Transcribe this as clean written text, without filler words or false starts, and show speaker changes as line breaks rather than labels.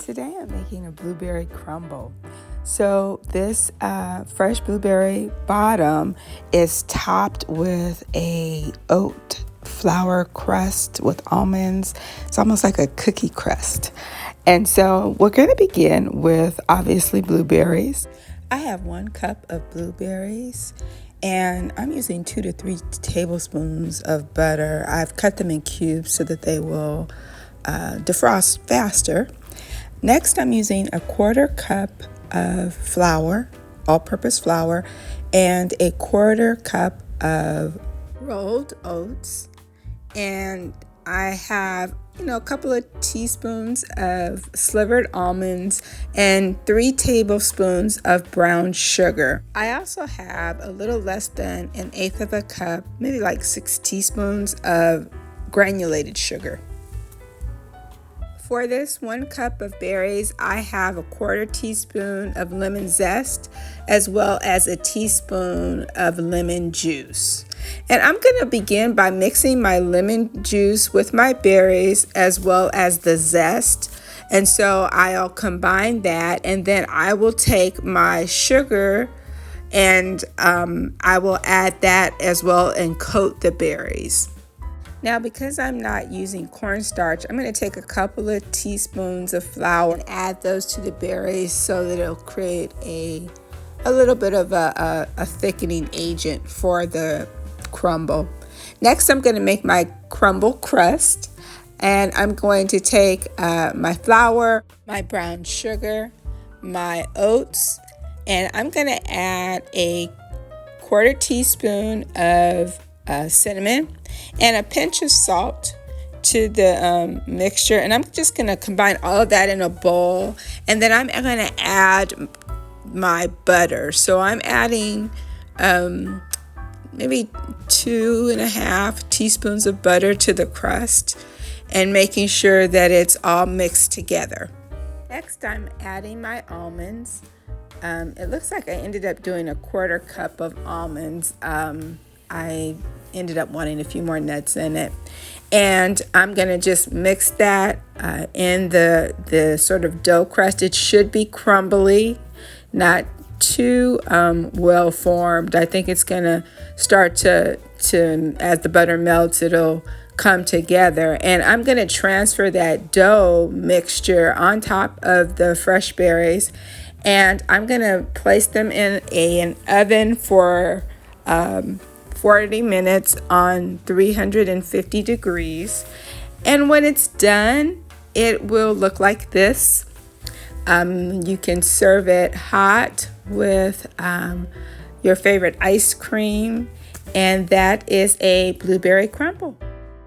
today I'm making a blueberry crumble. So this fresh blueberry bottom is topped with a oat flour crust with almonds. It's almost like a cookie crust. And so we're going to begin with obviously blueberries. I have 1 cup of blueberries and I'm using 2 to 3 tablespoons of butter. I've cut them in cubes so that they will defrost faster. Next, I'm using a 1/4 cup of flour, all-purpose flour, and a 1/4 cup of rolled oats. And I have, a couple of teaspoons of slivered almonds and 3 tablespoons of brown sugar. I also have a little less than 1/8 of a cup, maybe like 6 teaspoons of granulated sugar. For this 1 cup of berries, I have a 1/4 teaspoon of lemon zest as well as a teaspoon of lemon juice. And I'm going to begin by mixing my lemon juice with my berries as well as the zest. And so I'll combine that, and then I will take my sugar and I will add that as well and coat the berries. Now, because I'm not using cornstarch, I'm going to take a couple of teaspoons of flour and add those to the berries so that it'll create a little bit of a thickening agent for the crumble. Next, I'm going to make my crumble crust, and I'm going to take my flour, my brown sugar, my oats, and I'm going to add a 1/4 teaspoon of cinnamon and a pinch of salt to the mixture, and I'm just going to combine all of that in a bowl, and then I'm going to add my butter. So I'm adding maybe 2.5 teaspoons of butter to the crust and making sure that it's all mixed together. Next, I'm adding my almonds. It looks like I ended up doing a 1/4 cup of almonds. I ended up wanting a few more nuts in it. And I'm going to just mix that in the sort of dough crust. It should be crumbly, not too well formed. I think it's going to start to, as the butter melts, it'll come together. And I'm going to transfer that dough mixture on top of the fresh berries. And I'm going to place them in an oven for 40 minutes on 350 degrees. And when it's done, it will look like this. You can serve it hot with your favorite ice cream, and that is a blueberry crumble.